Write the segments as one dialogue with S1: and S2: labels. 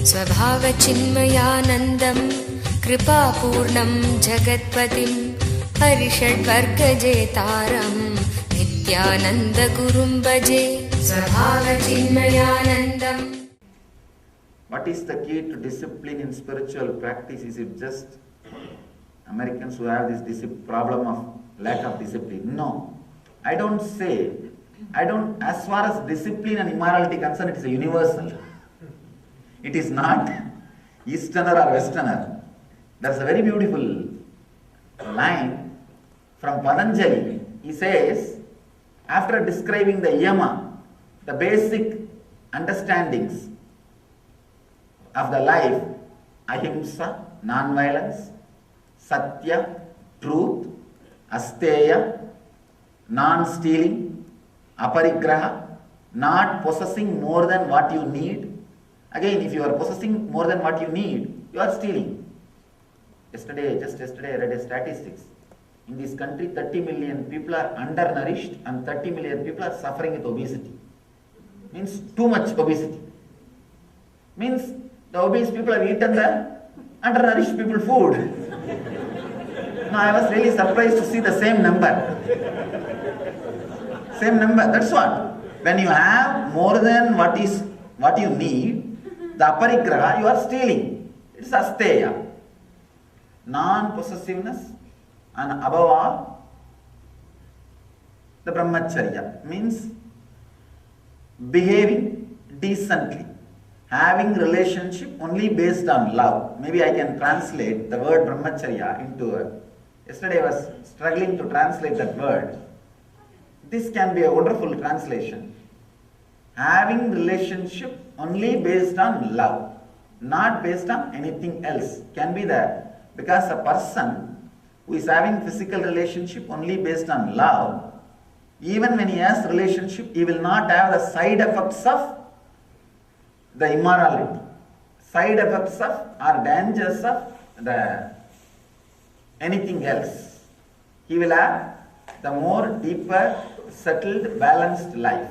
S1: स्वभावचिन्मयानन्दं कृपापूर्णं जगत्पतिं हरिषड्वर्गजेतारं नित्यानन्दगुरुं भजे स्वभावचिन्मयानन्दम्.
S2: What is the key to discipline in spiritual practice? Is it just Americans who have this problem of lack of discipline? No. As far as discipline and immorality concerned, it is a universal. It is not Easterner or Westerner. There's a very beautiful line from Patanjali. He says, after describing the yama, the basic understandings of the life, ahimsa, non-violence, satya, truth, asteya, non-stealing, aparigraha, not possessing more than what you need. Again, if you are possessing more than what you need, you are stealing. Just yesterday I read a statistics. In this country, 30 million people are undernourished and 30 million people are suffering with obesity. Means too much obesity. Means the obese people have eaten the undernourished people food. Now I was really surprised to see the same number. Same number, that's what. When you have more than what you need, the aparigraha, you are stealing. It's asteya. Non-possessiveness, and above all, the brahmacharya means behaving decently, having relationship only based on love. Maybe I can translate the word brahmacharya into yesterday I was struggling to translate that word. This can be a wonderful translation. Having relationship only based on love, not based on anything else, can be there. Because a person who is having physical relationship only based on love, even when he has relationship, he will not have the side effects of the immorality. Side effects of or dangers of the anything else. He will have the more deeper, settled, balanced life.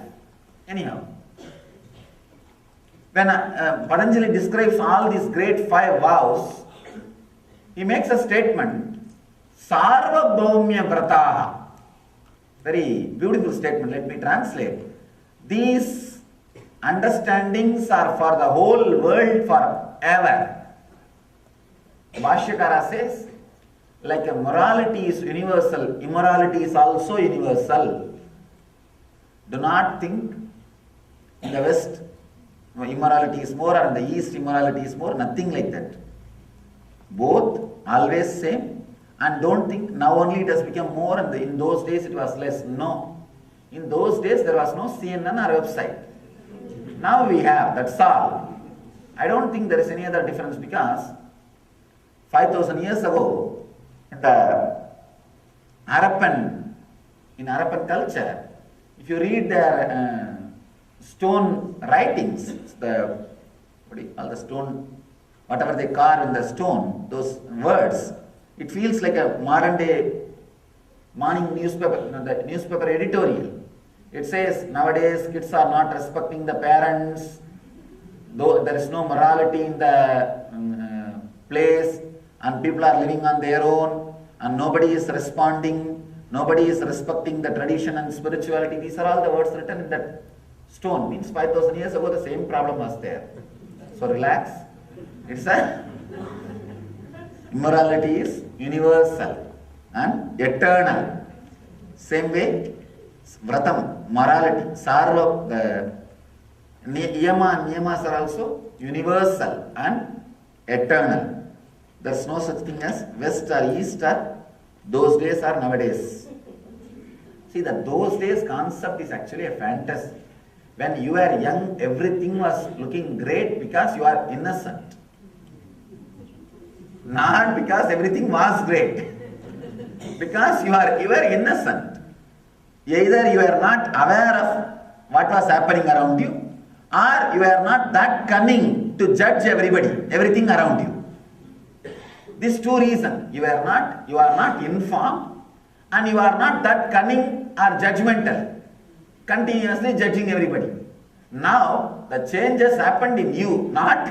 S2: Anyhow, when Patanjali describes all these great 5 vows, he makes a statement, Sarvabhaumya Vrataha. Very beautiful statement, let me translate. These understandings are for the whole world forever. Bhashyakara says, like a morality is universal, immorality is also universal. Do not think in the West immorality is more or in the East immorality is more, nothing like that. Both always same, and don't think now only it has become more and in those days it was less. No. In those days there was no CNN or website. Now we have, that's all. I don't think there is any other difference because 5,000 years ago in Harappan culture, if you read their stone writings, whatever they carve in the stone, those words, it feels like a modern day morning newspaper, the newspaper editorial. It says, nowadays kids are not respecting the parents, though there is no morality in the place, and people are living on their own, and nobody is responding, nobody is respecting the tradition and spirituality. These are all the words written in that stone. Means 5,000 years ago the same problem was there. So relax. It's immorality is universal and eternal. Same way, vratam, morality, sarva, the yama and niyamas are also universal and eternal. There's no such thing as West or East or those days or nowadays. See, that those days concept is actually a fantasy. When you were young, everything was looking great because you are innocent. Not because everything was great. Because you were innocent. Either you were not aware of what was happening around you, or you are not that cunning to judge everything around you. These two reasons, you are not informed, and you are not that cunning or judgmental, continuously judging everybody. Now the change has happened in you, not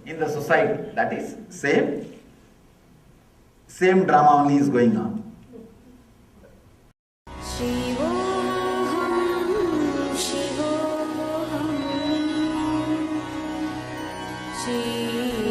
S2: in the society. That is same drama only is going on.
S1: शिवोऽहं शिवोऽहं श्री